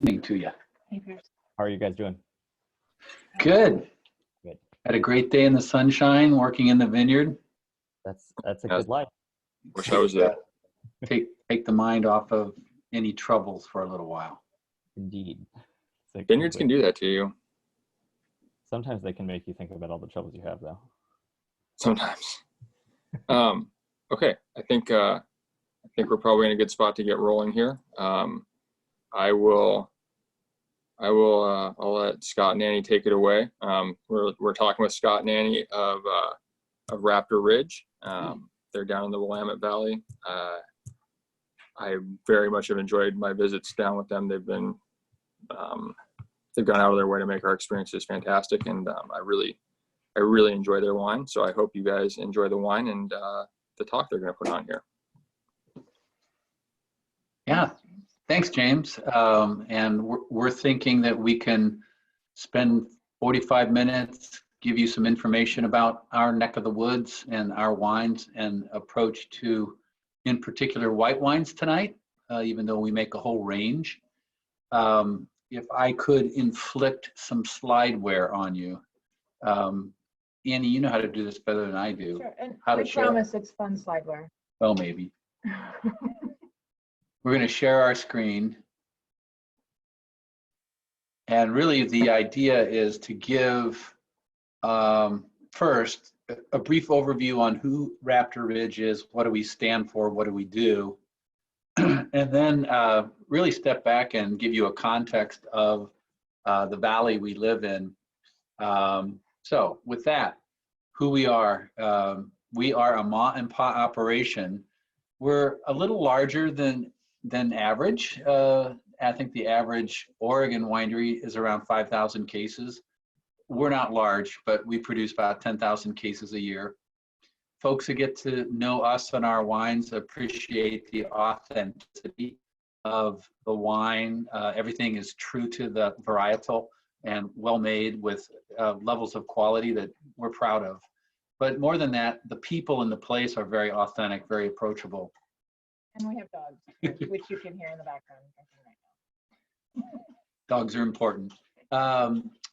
Evening to you. How are you guys doing? Good. Good. Had a great day in the sunshine, working in the vineyard. That's a good life. Wish I was there. Take the mind off of any troubles for a little while. Indeed. Vineyards can do that to you. Sometimes they can make you think about all the troubles you have, though. Sometimes. Okay, I think we're probably in a good spot to get rolling here. I'll let Scott and Annie take it away. We're talking with Scott and Annie of Raptor Ridge. They're down in the Willamette Valley. I very much have enjoyed my visits down with them. They've gone out of their way to make our experiences fantastic, and I really enjoy their wine. So I hope you guys enjoy the wine and the talk they're going to put on here. Yeah, thanks, James. And we're thinking that we can spend 45 minutes, give you some information about our neck of the woods and our wines and approach to, in particular, white wines tonight, even though we make a whole range. If I could inflict some slide wear on you. Annie, you know how to do this better than I do. Sure, and How I to share. promise it's fun slideware. Well, maybe. We're going to share our screen. And really the idea is to give first a brief overview on who Raptor Ridge is, what do we stand for, what do we do, and then really step back and give you a context of the valley we live in. So with that, who we are a ma and pa operation. We're a little larger than average. I think the average Oregon winery is around 5,000 cases. We're not large, but we produce about 10,000 cases a year. Folks who get to know us and our wines appreciate the authenticity of the wine. Everything is true to the varietal and well made with levels of quality that we're proud of. But more than that, the people in the place are very authentic, very approachable. And we have dogs, which you can hear in the background right now. Dogs are important.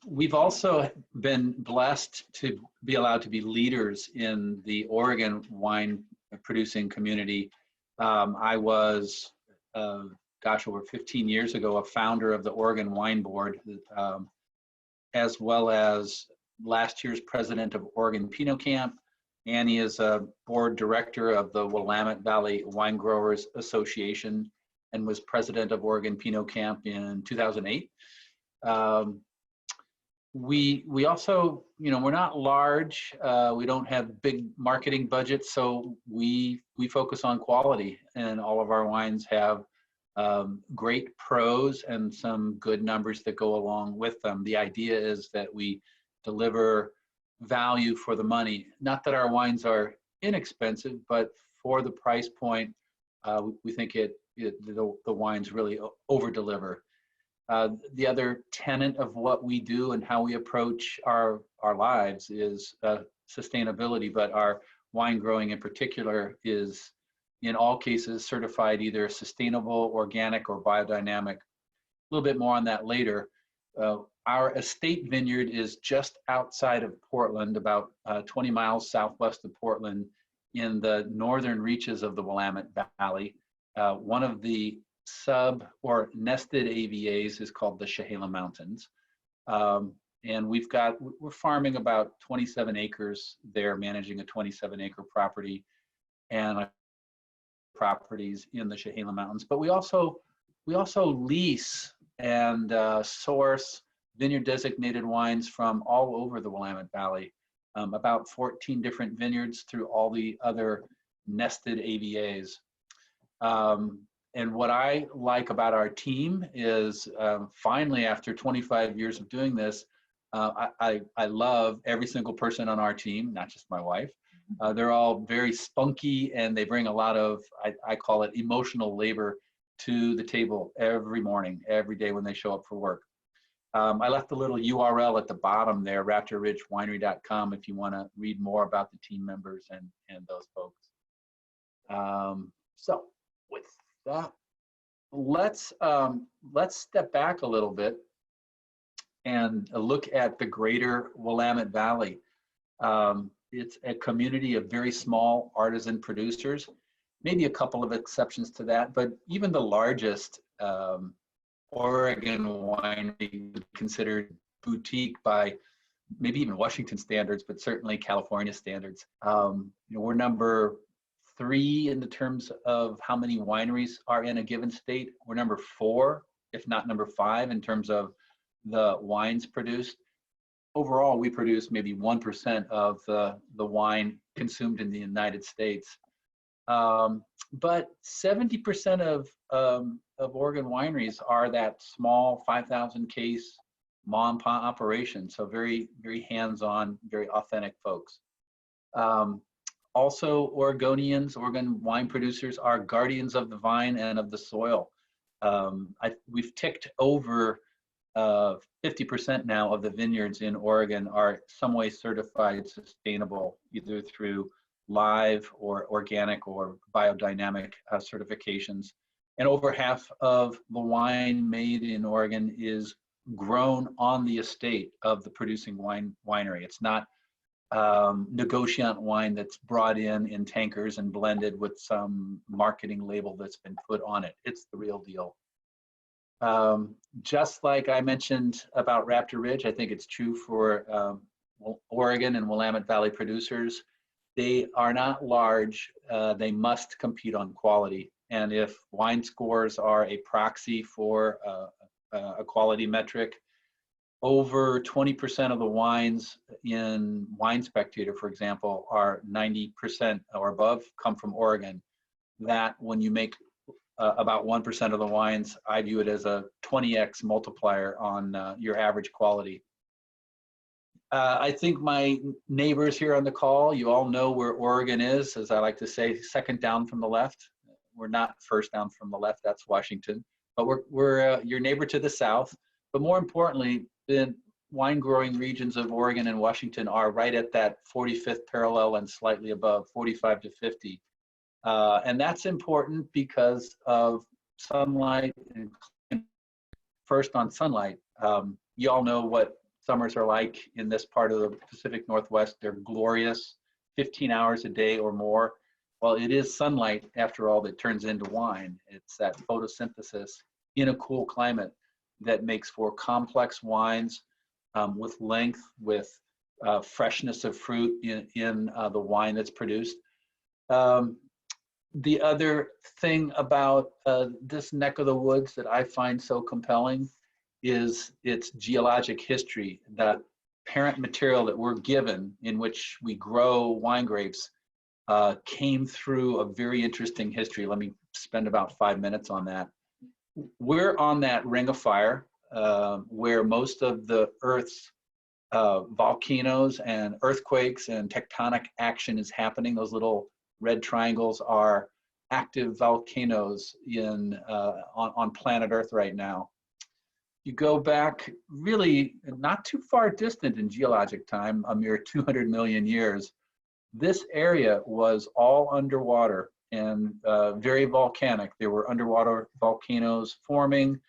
We've also been blessed to be allowed to be leaders in the Oregon wine producing community. I was, over 15 years ago, a founder of the Oregon Wine Board, as well as last year's president of Oregon Pinot Camp. Annie is a board director of the Willamette Valley Wine Growers Association and was president of Oregon Pinot Camp in 2008. We also, we're not large. We don't have big marketing budgets, so we focus on quality, and all of our wines have great pros and some good numbers that go along with them. The idea is that we deliver value for the money. Not that our wines are inexpensive, but for the price point, we think the wines really over deliver. The other tenet of what we do and how we approach our lives is sustainability, but our wine growing in particular is in all cases certified either sustainable, organic, or biodynamic. A little bit more on that later. Our estate vineyard is just outside of Portland, about 20 miles southwest of Portland in the northern reaches of the Willamette Valley. One of the sub or nested AVAs is called the Chehalem Mountains. And we're farming about 27 acres there, managing a 27-acre property and properties in the Chehalem Mountains. But we also lease and source vineyard designated wines from all over the Willamette Valley, about 14 different vineyards through all the other nested AVAs. And what I like about our team is finally, after 25 years of doing this, I love every single person on our team, not just my wife. They're all very spunky, and they bring a lot of, I call it emotional labor to the table every morning, every day when they show up for work. I left a little URL at the bottom there, raptorridgewinery.com, if you want to read more about the team members and those folks. So with that, let's step back a little bit and look at the greater Willamette Valley. It's a community of very small artisan producers, maybe a couple of exceptions to that, but even the largest Oregon winery considered boutique by maybe even Washington standards, but certainly California standards. We're number 3 in the terms of how many wineries are in a given state. We're number 4, if not number 5, in terms of the wines produced. Overall, we produce maybe 1% of the wine consumed in the United States. But 70% of Oregon wineries are that small 5,000 case mom and pop operation. So very, very hands-on, very authentic folks. Also, Oregon wine producers are guardians of the vine and of the soil. We've ticked over 50% now of the vineyards in Oregon are some way certified sustainable, either through live or organic or biodynamic certifications. And over half of the wine made in Oregon is grown on the estate of the producing winery. It's not negotiant wine that's brought in tankers and blended with some marketing label that's been put on it. It's the real deal. Just like I mentioned about Raptor Ridge, I think it's true for Oregon and Willamette Valley producers. They are not large. They must compete on quality. And if wine scores are a proxy for a quality metric, over 20% of the wines in Wine Spectator, for example, are 90% or above come from Oregon. That when you make about 1% of the wines, I view it as a 20x multiplier on your average quality. I think my neighbors here on the call, you all know where Oregon is, as I like to say, second down from the left. We're not first down from the left, that's Washington, but we're your neighbor to the south. But more importantly, the wine growing regions of Oregon and Washington are right at that 45th parallel and slightly above, 45 to 50. And that's important because of sunlight. And first on sunlight, you all know what summers are like in this part of the Pacific Northwest. They're glorious, 15 hours a day or more. Well, it is sunlight, after all, that turns into wine. It's that photosynthesis in a cool climate that makes for complex wines with length, with freshness of fruit in the wine that's produced. The other thing about this neck of the woods that I find so compelling is its geologic history. That parent material that we're given in which we grow wine grapes came through a very interesting history. Let me spend about 5 minutes on that. We're on that ring of fire where most of the Earth's volcanoes and earthquakes and tectonic action is happening. Those little red triangles are active volcanoes on planet Earth right now. You go back really not too far distant in geologic time, a mere 200 million years, this area was all underwater and very volcanic. There were underwater volcanoes forming.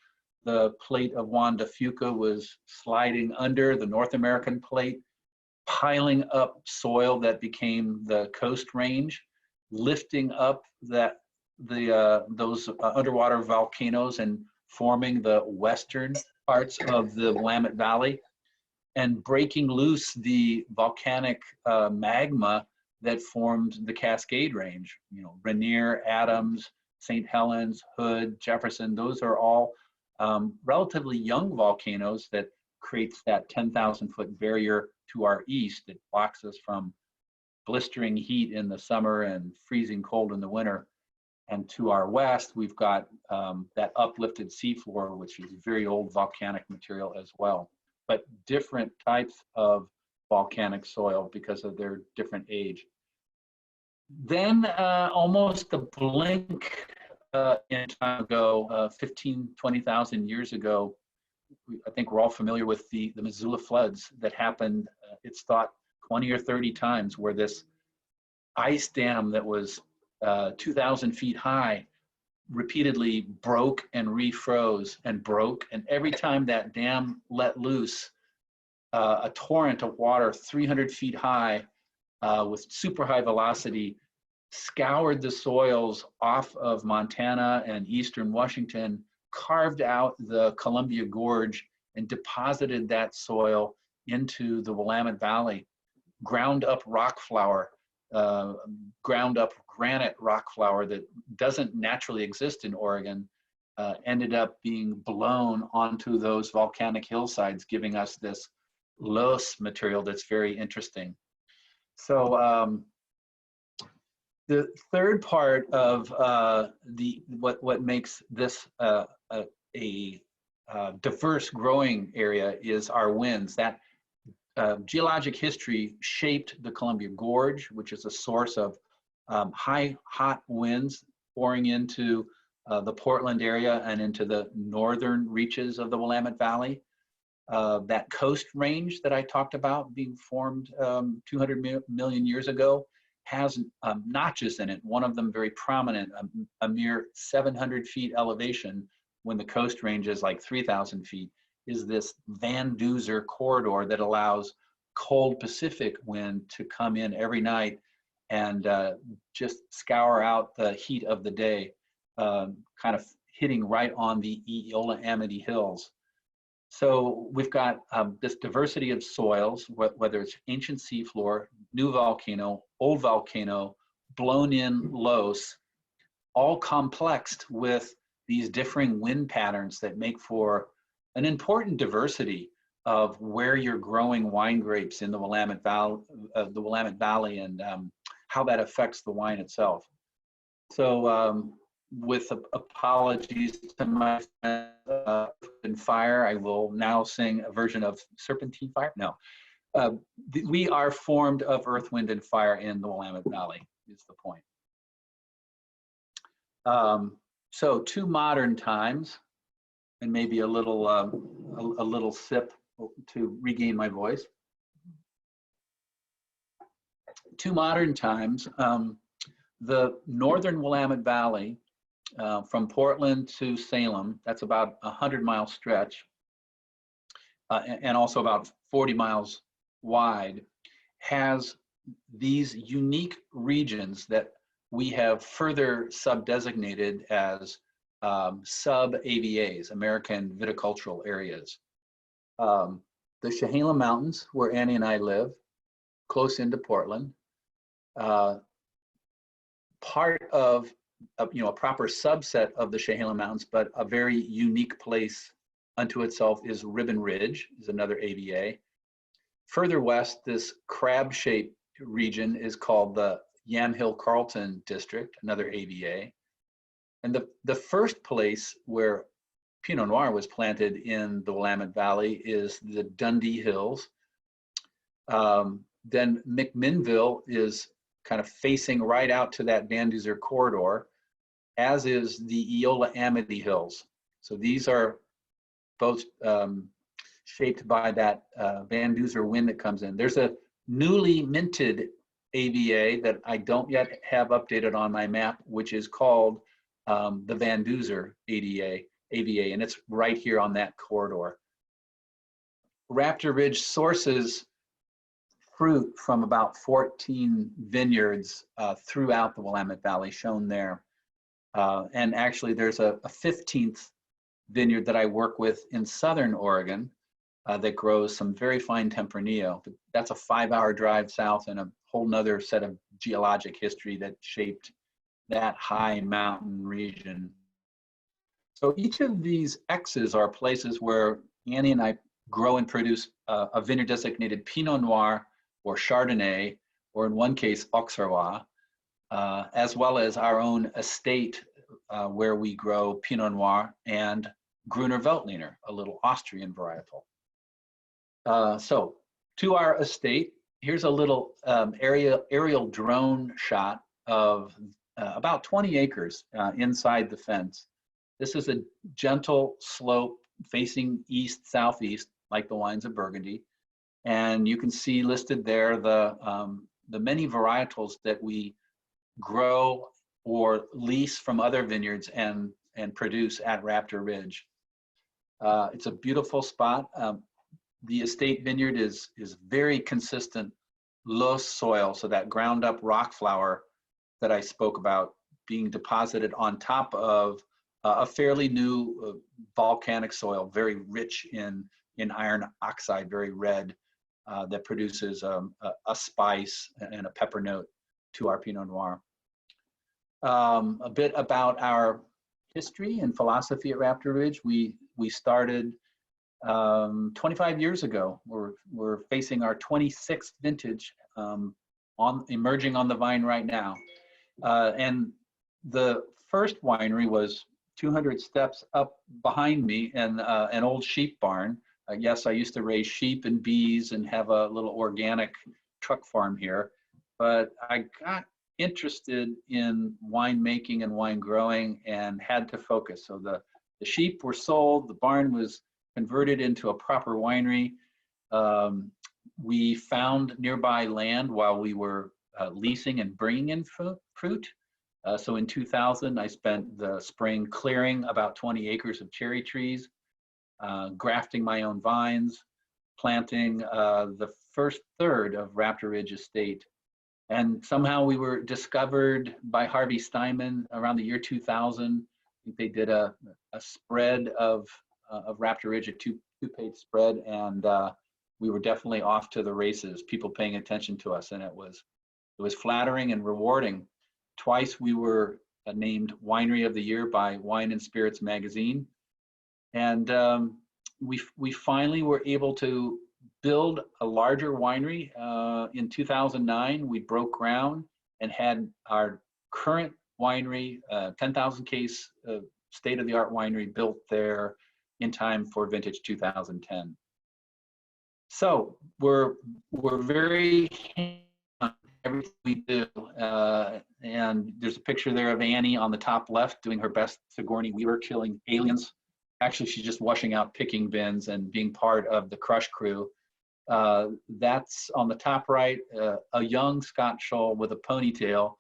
The plate of Juan de Fuca was sliding under the North American plate, piling up soil that became the Coast Range, lifting up those underwater volcanoes and forming the western parts of the Willamette Valley, and breaking loose the volcanic magma that formed the Cascade Range. You know, Rainier, Adams, St. Helens, Hood, Jefferson, those are all relatively young volcanoes that creates that 10,000-foot barrier to our east that blocks us from blistering heat in the summer and freezing cold in the winter. And to our west, we've got that uplifted seafloor, which is very old volcanic material as well, but different types of volcanic soil because of their different age. Then almost a blink in time ago, 15, 20,000 years ago, I think we're all familiar with the Missoula floods that happened, it's thought 20 or 30 times, where this ice dam that was 2,000 feet high repeatedly broke and refroze and broke. And every time that dam let loose, a torrent of water 300 feet high with super high velocity scoured the soils off of Montana and eastern Washington, carved out the Columbia Gorge, and deposited that soil into the Willamette Valley. Ground up rock flour, ground up granite rock flour that doesn't naturally exist in Oregon, ended up being blown onto those volcanic hillsides, giving us this loess material that's very interesting. So the third part of what makes this a diverse growing area is our winds. That geologic history shaped the Columbia Gorge, which is a source of high, hot winds pouring into the Portland area and into the northern reaches of the Willamette Valley. That coast range that I talked about being formed 200 million years ago has notches in it, one of them very prominent, a mere 700 feet elevation when the coast range is like 3,000 feet, is this Van Duzer corridor that allows cold Pacific wind to come in every night and just scour out the heat of the day, kind of hitting right on the Eola Amity Hills. So we've got this diversity of soils, whether it's ancient seafloor, new volcano, old volcano, blown in loess, all complexed with these differing wind patterns that make for an important diversity of where you're growing wine grapes in the Willamette Valley, and how that affects the wine itself. So with apologies to my friend and fire, I will now sing a version of Serpentine Fire. No, we are formed of earth, wind, and fire in the Willamette Valley, is the point. So to modern times, and maybe a little sip to regain my voice. To modern times, the northern Willamette Valley, from Portland to Salem, that's about a 100-mile stretch, and also about 40 miles wide, has these unique regions that we have further sub-designated as sub-AVAs, American Viticultural Areas. The Chehalem Mountains, where Annie and I live, close into Portland. Part of a proper subset of the Chehalem Mountains, but a very unique place unto itself is Raptor Ridge, is another AVA. Further west, this crab-shaped region is called the Yamhill-Carlton District, another AVA. And the first place where Pinot Noir was planted in the Willamette Valley is the Dundee Hills. Then McMinnville is kind of facing right out to that Van Duzer corridor, as is the Eola Amity Hills. So these are both shaped by that Van Duzer wind that comes in. There's a newly minted AVA that I don't yet have updated on my map, which is called the Van Duzer AVA, and it's right here on that corridor. Raptor Ridge sources fruit from about 14 vineyards throughout the Willamette Valley, shown there. And actually there's a 15th vineyard that I work with in Southern Oregon that grows some very fine Tempranillo. But that's a 5-hour drive south and a whole nother set of geologic history that shaped that high mountain region. So each of these X's are places where Annie and I grow and produce a vineyard designated Pinot Noir or Chardonnay, or in one case, Auxerrois, as well as our own estate where we grow Pinot Noir and Gruner Veltliner, a little Austrian varietal. So to our estate, here's a little aerial drone shot of about 20 acres inside the fence. This is a gentle slope facing east-southeast, like the wines of Burgundy. And you can see listed there the many varietals that we grow or lease from other vineyards and produce at Raptor Ridge. It's a beautiful spot. The estate vineyard is very consistent, loess soil, so that ground up rock flour that I spoke about being deposited on top of a fairly new volcanic soil, very rich in iron oxide, very red, that produces a spice and a pepper note to our Pinot Noir. A bit about our history and philosophy at Raptor Ridge. We started 25 years ago. We're facing our 26th vintage, emerging on the vine right now. And the first winery was 200 steps up behind me in an old sheep barn. Yes, I used to raise sheep and bees and have a little organic truck farm here, but I got interested in winemaking and wine growing and had to focus. So the sheep were sold, the barn was converted into a proper winery. We found nearby land while we were leasing and bringing in fruit. So in 2000, I spent the spring clearing about 20 acres of cherry trees, grafting my own vines, planting the first third of Raptor Ridge Estate. And somehow we were discovered by Harvey Steinman around the year 2000. I think they did a spread of Raptor Ridge, a two-page spread, and we were definitely off to the races, people paying attention to us, and it was flattering and rewarding. Twice we were named Winery of the Year by Wine and Spirits magazine. And we finally were able to build a larger winery. In 2009, we broke ground and had our current winery, 10,000 case state-of-the-art winery built there in time for vintage 2010. So we're very hands on everything we do. And there's a picture there of Annie on the top left doing her best Sigourney Weaver killing aliens. Actually, she's just washing out picking bins and being part of the crush crew. That's on the top right, a young Scott Shull with a ponytail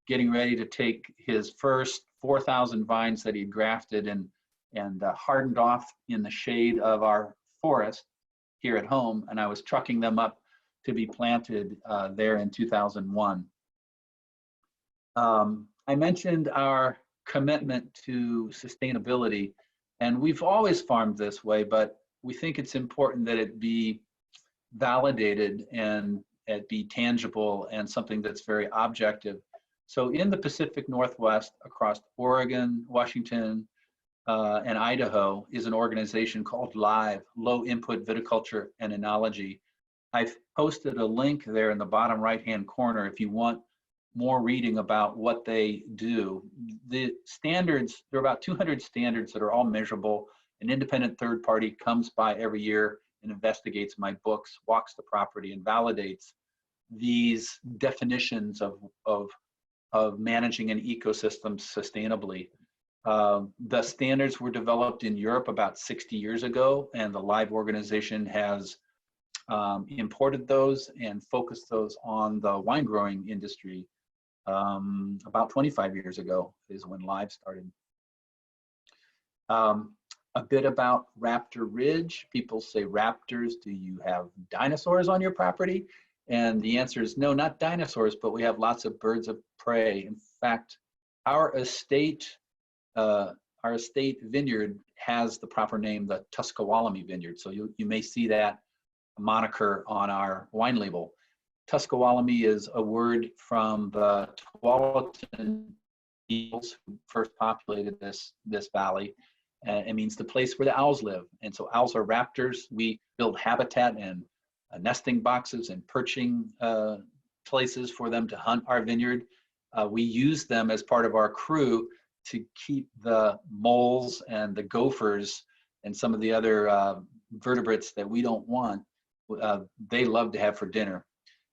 getting ready to take his first 4,000 vines that he grafted and hardened off in the shade of our forest here at home. And I was trucking them up to be planted there in 2001. I mentioned our commitment to sustainability, and we've always farmed this way, but we think it's important that it be validated and it be tangible and something that's very objective. So in the Pacific Northwest, across Oregon, Washington, and Idaho, is an organization called LIVE, Low Input Viticulture and Enology. I've posted a link there in the bottom right-hand corner if you want more reading about what they do. The standards, there are about 200 standards that are all measurable. An independent third party comes by every year and investigates my books, walks the property, and validates these definitions of managing an ecosystem sustainably. The standards were developed in Europe about 60 years ago, and the LIVE organization has imported those and focused those on the wine growing industry. About 25 years ago is when LIVE started. A bit about Raptor Ridge. People say, raptors, do you have dinosaurs on your property? And the answer is no, not dinosaurs, but we have lots of birds of prey. In fact, our estate vineyard has the proper name, the Tuscaloosa Vineyard. So you may see that moniker on our wine label. Tuscaloosa is a word from the Tualatin eagles who first populated this valley. It means the place where the owls live. And so owls are raptors. We build habitat and nesting boxes and perching places for them to hunt our vineyard. We use them as part of our crew to keep the moles and the gophers and some of the other vertebrates that we don't want, they love to have for dinner.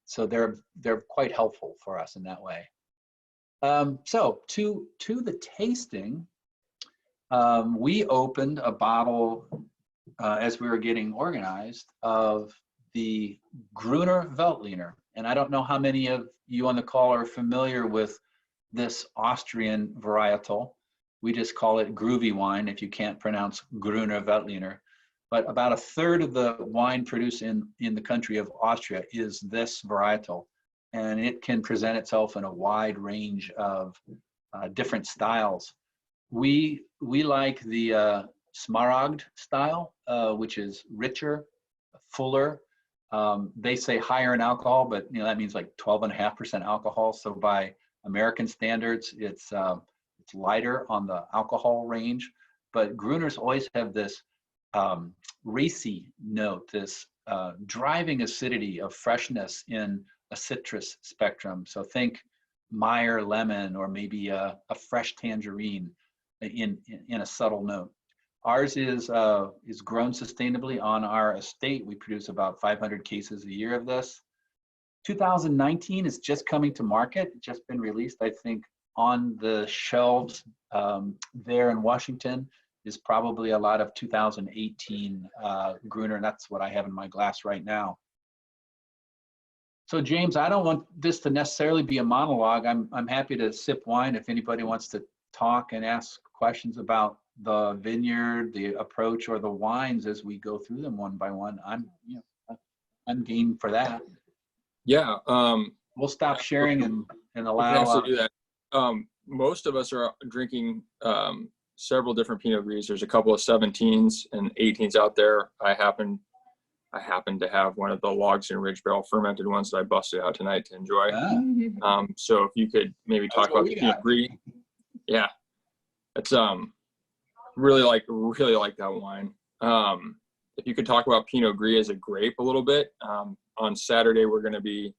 So they're quite helpful for us in that way. So to the tasting, we opened a bottle as we were getting organized of the Gruner Veltliner. And I don't know how many of you on the call are familiar with this Austrian varietal. We just call it groovy wine if you can't pronounce Grüner Veltliner. But about a third of the wine produced in the country of Austria is this varietal. And it can present itself in a wide range of different styles. We like the Smaragd style, which is richer, fuller. They say higher in alcohol, but that means like 12.5% alcohol. So by American standards, it's lighter on the alcohol range. But Gruners always have this racy note, this driving acidity of freshness in a citrus spectrum. So think Meyer lemon, or maybe a fresh tangerine in a subtle note. Ours is grown sustainably on our estate. We produce about 500 cases a year of this. 2019 is just coming to market, just been released. I think on the shelves there in Washington is probably a lot of 2018 Gruner, and that's what I have in my glass right now. So James, I don't want this to necessarily be a monologue. I'm happy to sip wine if anybody wants to talk and ask questions about the vineyard, the approach, or the wines as we go through them one by one. I'm game for that. Yeah. We'll stop sharing and allow. We can actually do that. Most of us are drinking several different Pinot Gris. There's a couple of 17s and 18s out there. I happen to have one of the Logsdon Ridge barrel fermented ones that I busted out tonight to enjoy. So if you could maybe talk about the Pinot Gris. Yeah, it's really like that wine. If you could talk about Pinot Gris as a grape a little bit. On Saturday we're going to be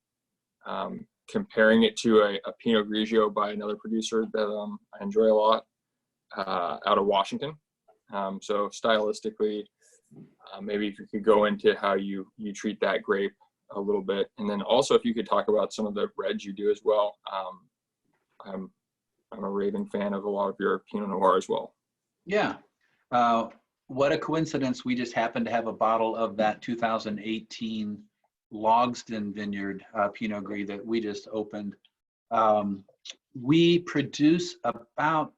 comparing it to a Pinot Grigio by another producer that I enjoy a lot out of Washington. So stylistically, maybe if you could go into how you treat that grape a little bit, and then also if you could talk about some of the reds you do as well. I'm a raving fan of a lot of your Pinot Noir as well. Yeah, what a coincidence! We just happened to have a bottle of that 2018 Logsdon Vineyard Pinot Gris that we just opened. We produce about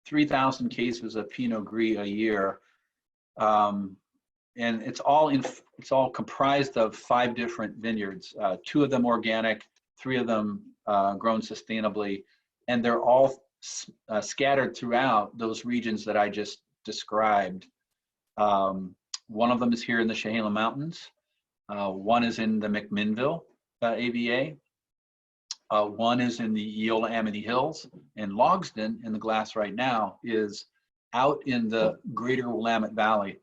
3,000 cases of Pinot Gris a year. And it's all comprised of 5 different vineyards, 2 of them organic, 3 of them grown sustainably, and they're all scattered throughout those regions that I just described. One of them is here in the Chehalem Mountains. One is in the McMinnville AVA. One is in the Eola Amity Hills, and Logsdon in the glass right now is out in the greater Willamette Valley.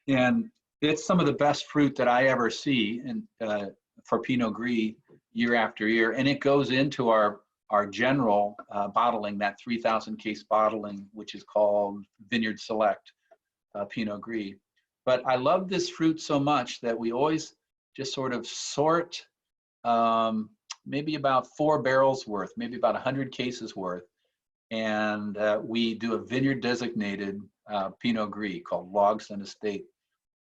And it's some of the best fruit that I ever see for Pinot Gris year after year. And it goes into our general bottling, that 3,000 case bottling, which is called Vineyard Select Pinot Gris. But I love this fruit so much that we always just sort of sort maybe about 4 barrels worth, maybe about 100 cases worth. And we do a vineyard designated Pinot Gris called Logsdon Estate.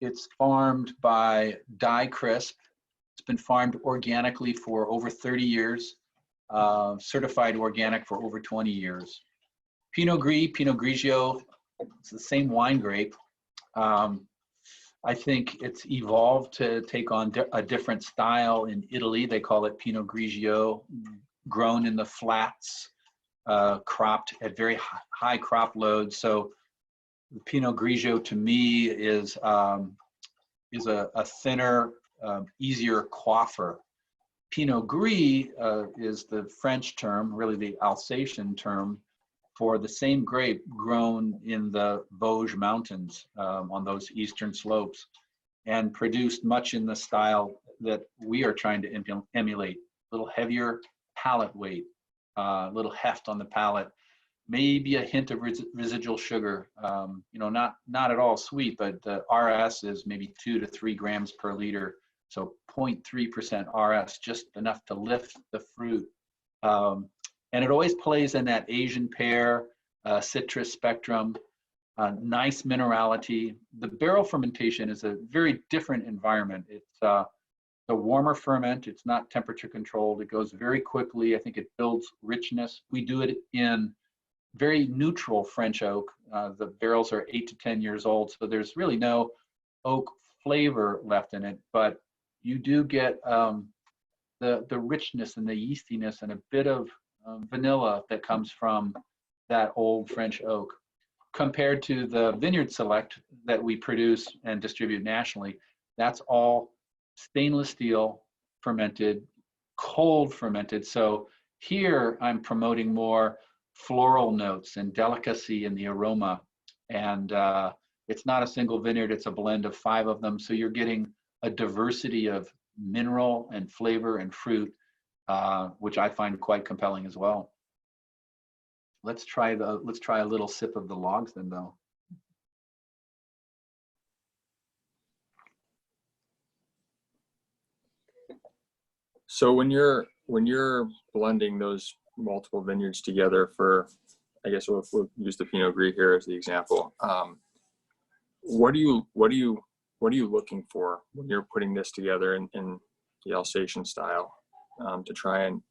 It's farmed by Die Crisp. It's been farmed organically for over 30 years, certified organic for over 20 years. Pinot Gris, Pinot Grigio, it's the same wine grape. I think it's evolved to take on a different style in Italy. They call it Pinot Grigio, grown in the flats, cropped at very high crop loads. So the Pinot Grigio to me is a thinner, easier coiffer. Pinot Gris is the French term, really the Alsatian term, for the same grape grown in the Vosges Mountains on those eastern slopes, and produced much in the style that we are trying to emulate. A little heavier palate weight, a little heft on the palate, maybe a hint of residual sugar. Not at all sweet, but the RS is maybe 2 to 3 grams per liter. So 0.3% RS, just enough to lift the fruit. And it always plays in that Asian pear, citrus spectrum, nice minerality. The barrel fermentation is a very different environment. a warmer ferment. It's not temperature controlled. It goes very quickly. I think it builds richness. We do it in very neutral French oak. The barrels are 8 to 10 years old, so there's really no oak flavor left in it, but you do get the richness and the yeastiness and a bit of vanilla that comes from that old French oak. Compared to the Vineyard Select that we produce and distribute nationally, that's all stainless steel fermented, cold fermented. So here I'm promoting more floral notes and delicacy in the aroma. And it's not a single vineyard, it's a blend of 5 of them. So you're getting a diversity of mineral and flavor and fruit, which I find quite compelling as well. Let's try a little sip of the logs then, though. So when you're blending those multiple vineyards together for, I guess we'll use the Pinot Gris here as the example. What are you looking for when you're putting this together in the Alsatian style to try and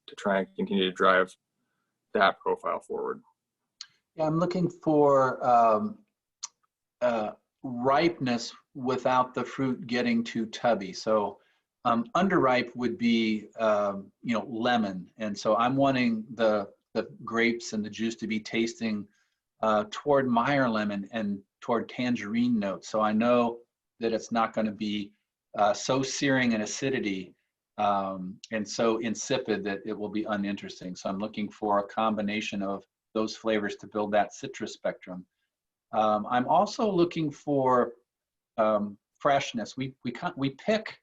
continue to drive that profile forward? Yeah, I'm looking for ripeness without the fruit getting too tubby. So underripe would be lemon, and so I'm wanting the grapes and the juice to be tasting toward Meyer lemon and toward tangerine notes. So I know that it's not going to be so searing in acidity and so insipid that it will be uninteresting. So I'm looking for a combination of those flavors to build that citrus spectrum. I'm also looking for freshness. We pick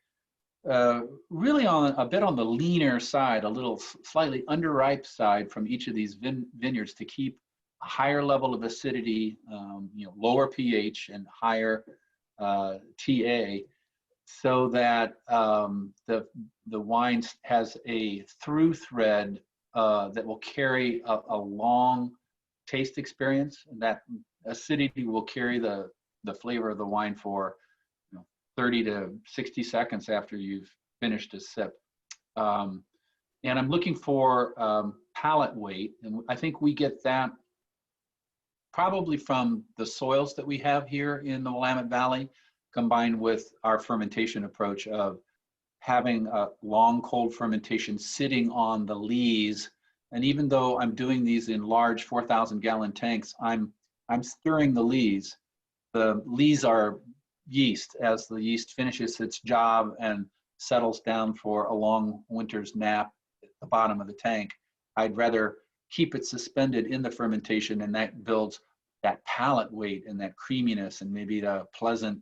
really on a bit on the leaner side, a little slightly underripe side from each of these vineyards to keep a higher level of acidity, lower pH and higher TA, so that the wine has a through thread that will carry a long taste experience, and that acidity will carry the flavor of the wine for 30 to 60 seconds after you've finished a sip. And I'm looking for palate weight, and I think we get that probably from the soils that we have here in the Willamette Valley, combined with our fermentation approach of having a long cold fermentation sitting on the lees. And even though I'm doing these in large 4,000-gallon tanks, I'm stirring the lees. The lees are yeast. As the yeast finishes its job and settles down for a long winter's nap at the bottom of the tank, I'd rather keep it suspended in the fermentation, and that builds that palate weight and that creaminess and maybe the pleasant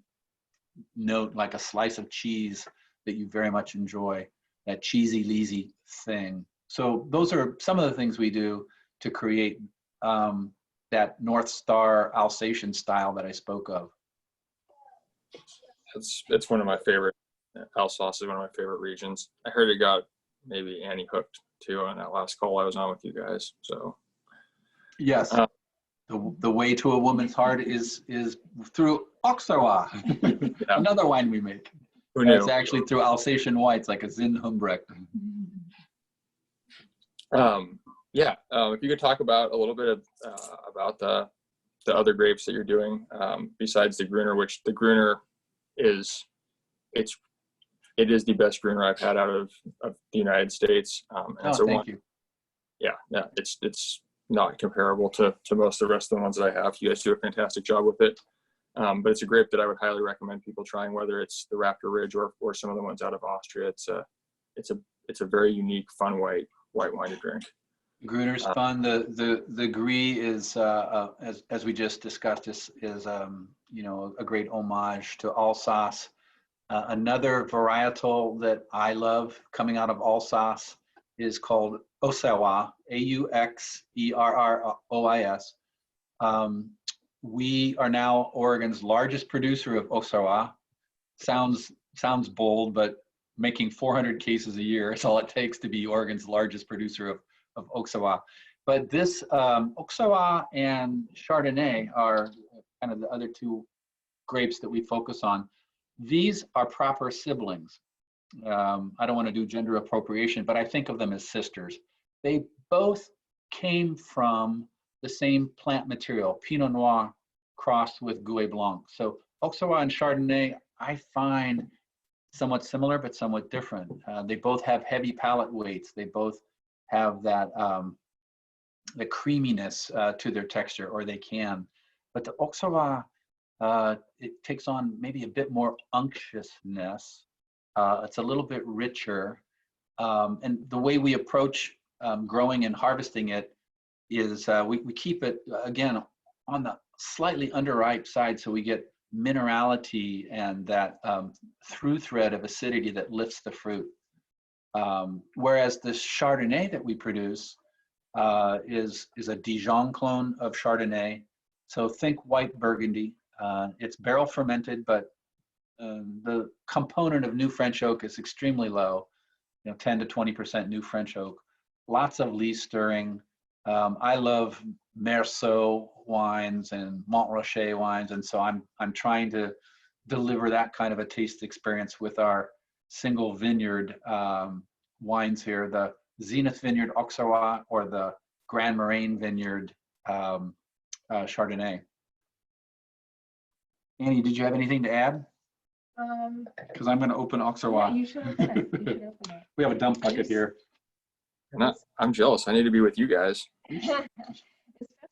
note like a slice of cheese that you very much enjoy, that cheesy, leesy thing. So those are some of the things we do to create that North Star Alsatian style that I spoke of. It's one of my favorite. Alsace is one of my favorite regions. I heard it got maybe Annie hooked too on that last call I was on with you guys. So yes, the way to a woman's heart is through Auxerrois, yeah. Another wine we make. Who knew? It's actually through Alsatian whites, like a Zinhumbrecht. If you could talk about a little bit of, about the other grapes that you're doing besides the Gruner, which the Gruner is the best Gruner I've had out of the United States. Thank you. Yeah, it's not comparable to most of the rest of the ones that I have. You guys do a fantastic job with it. But it's a grape that I would highly recommend people trying, whether it's the Raptor Ridge or some of the ones out of Austria. It's a very unique, fun white wine to drink. Gruner's fun. The Gris is as we just discussed is a great homage to Alsace. Another varietal that I love coming out of Alsace is called Auxerrois, Auxerrois. We are now Oregon's largest producer of Auxerrois. Sounds bold, but making 400 cases a year is all it takes to be Oregon's largest producer of Auxerrois. But this Auxerrois and Chardonnay are kind of the other two grapes that we focus on. These are proper siblings. I don't want to do gender appropriation, but I think of them as sisters. They both came from the same plant material, Pinot Noir crossed with Gouais Blanc. So Auxerrois and Chardonnay, I find somewhat similar, but somewhat different. They both have heavy palate weights. They both have that the creaminess to their texture, or they can. But the Auxerrois, it takes on maybe a bit more unctuousness. It's a little bit richer. And the way we approach growing and harvesting it is we keep it, again, on the slightly underripe side, so we get minerality and that through thread of acidity that lifts the fruit. Whereas the Chardonnay that we produce is a Dijon clone of Chardonnay. So think white Burgundy. It's barrel fermented, but the component of new French oak is extremely low, 10 to 20% new French oak. Lots of lees stirring. I love Meursault wines and Montrachet wines, and so I'm trying to deliver that kind of a taste experience with our single vineyard wines here, the Zenith Vineyard Auxerrois or the Grand Moraine Vineyard Chardonnay. Annie, did you have anything to add? Because I'm going to open Auxerrois. Yeah, you should open it. You should open it. We have a dump bucket here. I'm jealous. I need to be with you guys. It's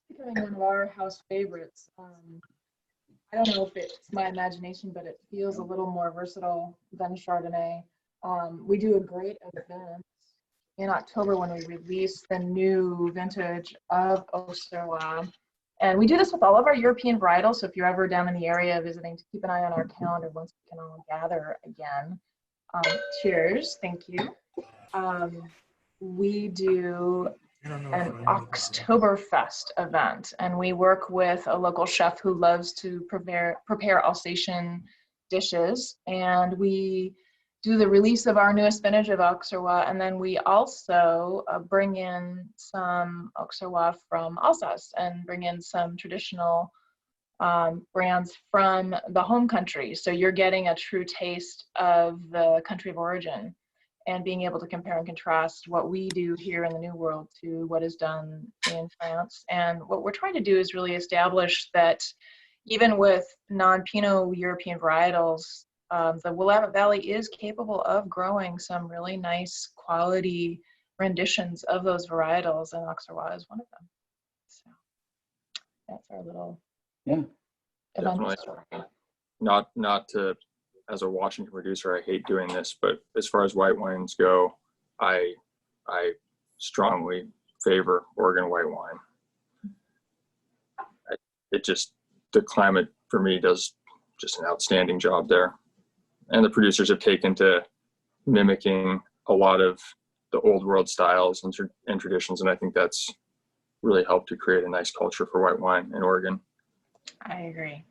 becoming one of our house favorites. I don't know if it's my imagination, but it feels a little more versatile than Chardonnay. We do a great event in October when we release the new vintage of Auxerrois. And we do this with all of our European varietals. So if you're ever down in the area visiting, to keep an eye on our calendar once we can all gather again. Cheers, thank you. We do an Oktoberfest event, and we work with a local chef who loves to prepare Alsatian dishes, and we do the release of our newest vintage of Auxerrois, and then we also bring in some Auxerrois from Alsace and bring in some traditional brands from the home country. So you're getting a true taste of the country of origin and being able to compare and contrast what we do here in the New World to what is done in France. And what we're trying to do is really establish that even with non-Pinot European varietals, the Willamette Valley is capable of growing some really nice quality renditions of those varietals, and Auxerrois is one of them. So that's our little event Definitely. story. Not to, as a Washington producer, I hate doing this, but as far as white wines go, I strongly favor Oregon white wine. The climate for me does just an outstanding job there. And the producers have taken to mimicking a lot of the old world styles and traditions. And I think that's really helped to create a nice culture for white wine in Oregon. I agree.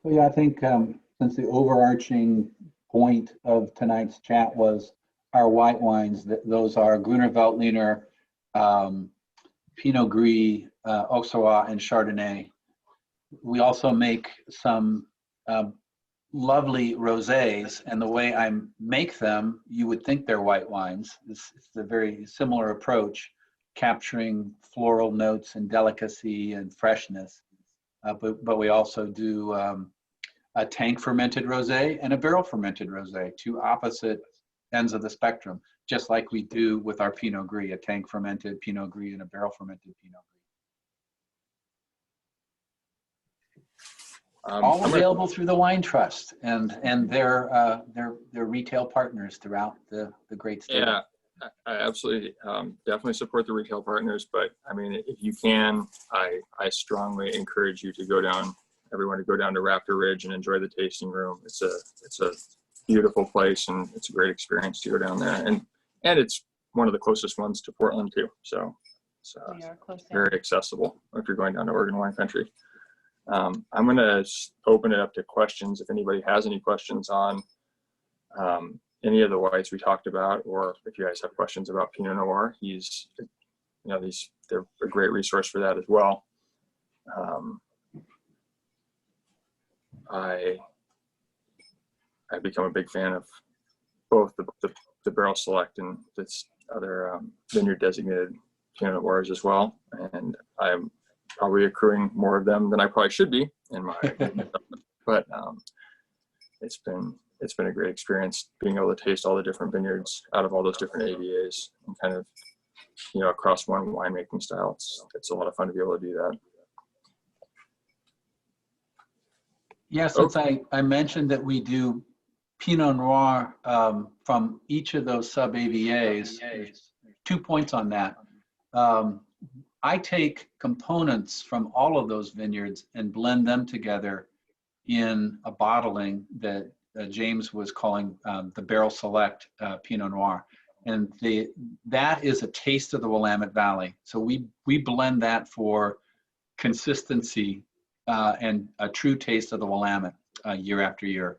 Well, yeah, I think since the overarching point of tonight's chat was our white wines, those are Gruner Veltliner, Pinot Gris, Auxerrois, and Chardonnay. We also make some lovely rosés, and the way I make them, you would think they're white wines. It's a very similar approach, capturing floral notes and delicacy and freshness. But we also do a tank fermented rosé and a barrel fermented rosé, two opposite ends of the spectrum, just like we do with our Pinot Gris, a tank fermented Pinot Gris and a barrel fermented Pinot Gris. All available through the Wine Trust and their retail partners throughout the great state. Yeah, I absolutely definitely support the retail partners, but I mean, if you can, I strongly encourage you to everyone to go down to Raptor Ridge and enjoy the tasting room. It's a beautiful place, and it's a great experience to go down there, and it's one of the closest ones to Portland too. So it's very accessible if you're going down to Oregon wine country. I'm going to open it up to questions if anybody has any questions on any of the whites we talked about, or if you guys have questions about Pinot Noir. They're a great resource for that as well. I I've become a big fan of both the barrel select and this other vineyard designated Pinot Noirs as well. And I'm probably accruing more of them than I probably should be in my, but it's been a great experience being able to taste all the different vineyards out of all those different AVAs and kind of, across one winemaking style. It's a lot of fun to be able to do that. Yeah, since I mentioned that we do Pinot Noir from each of those sub AVAs, 2 points on that. I take components from all of those vineyards and blend them together in a bottling that James was calling the Barrel Select Pinot Noir. And that is a taste of the Willamette Valley. So we blend that for consistency and a true taste of the Willamette year after year.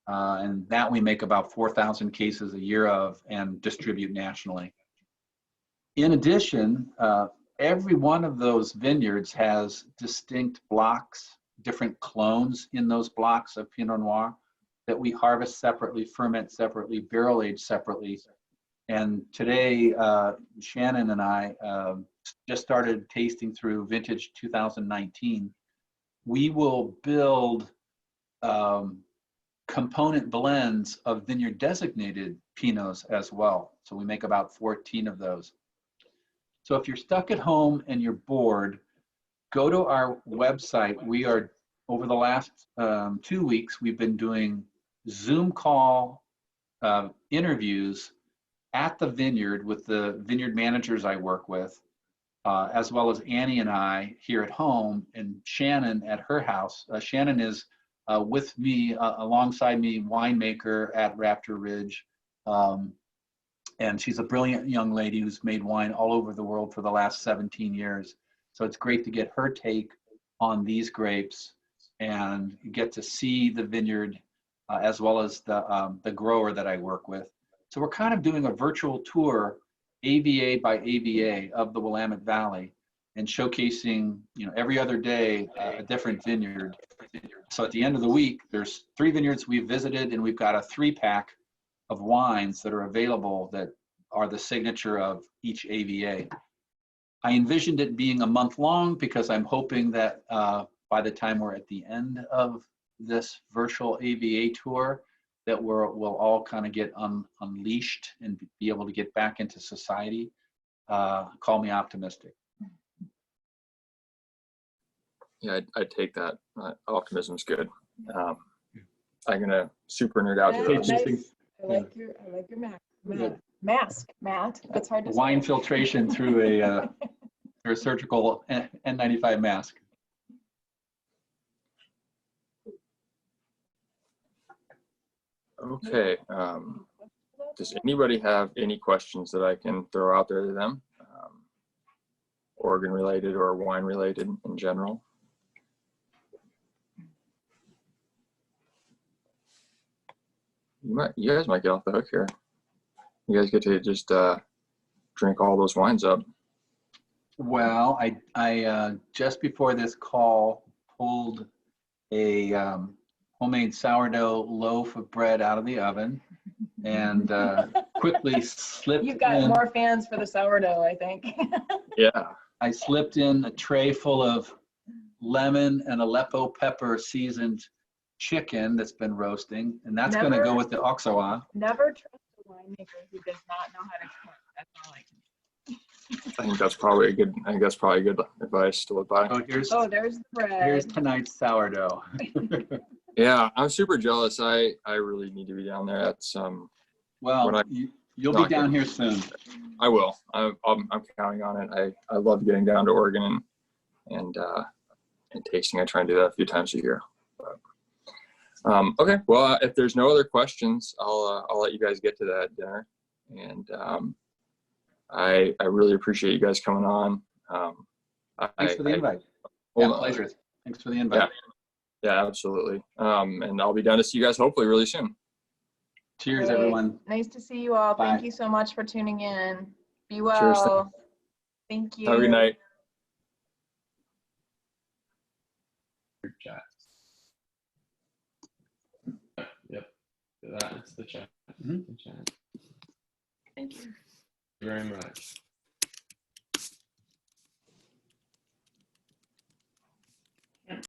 And that we make about 4,000 cases a year of and distribute nationally. In addition, every one of those vineyards has distinct blocks, different clones in those blocks of Pinot Noir that we harvest separately, ferment separately, barrel age separately. And today, Shannon and I just started tasting through vintage 2019. We will build component blends of vineyard designated Pinots as well. So we make about 14 of those. So if you're stuck at home and you're bored, go to our website. We are, over the last 2 weeks, we've been doing Zoom call interviews at the vineyard with the vineyard managers I work with, as well as Annie and I here at home and Shannon at her house. Shannon is with me, alongside me, winemaker at Raptor Ridge. And she's a brilliant young lady who's made wine all over the world for the last 17 years. So it's great to get her take on these grapes and get to see the vineyard as well as the grower that I work with. So we're kind of doing a virtual tour, AVA by AVA, of the Willamette Valley and showcasing, every other day a different vineyard. So at the end of the week, there's 3 vineyards we've visited, and we've got a 3-pack of wines that are available that are the signature of each AVA. I envisioned it being a month long because I'm hoping that by the time we're at the end of this virtual AVA tour, that we'll all kind of get unleashed and be able to get back into society. Call me optimistic. Yeah, I'd take that. Optimism's good. I'm gonna super nerd out here. Nice. I like your mask, Matt. That's hard to say. Wine filtration through a surgical N95 mask. Okay. Does anybody have any questions that I can throw out there to them? Oregon related or wine related in general? You guys might get off the hook here. You guys get to just drink all those wines up. Well, I just before this call pulled a homemade sourdough loaf of bread out of the oven and quickly slipped You've got in, more fans for the sourdough, I think. Yeah. I slipped in a tray full of lemon and Aleppo pepper seasoned chicken that's been roasting, and that's going to go with the oxawa. Never trust a winemaker who does not know how to cook. That's all I can. I think that's probably good advice to live by. Oh, there's the bread. Here's tonight's sourdough. Yeah, I'm super jealous. I really need to be down there. That's Well, you'll be down here soon. I will. I'm counting on it. I love getting down to Oregon and tasting. I try and do that a few times a year. But, okay. Well, if there's no other questions, I'll let you guys get to that dinner. And I really appreciate you guys coming on. Thanks for the invite. Pleasure. Thanks for the invite. Yeah, absolutely. And I'll be down to see you guys hopefully really soon. Cheers, Great. everyone. Nice to see you all. Bye. Thank you so much for tuning in. Be well. Cheers. Thank you. Have a good night. Yep. That's the chat. Mhm. The chat. Thank you. Very much.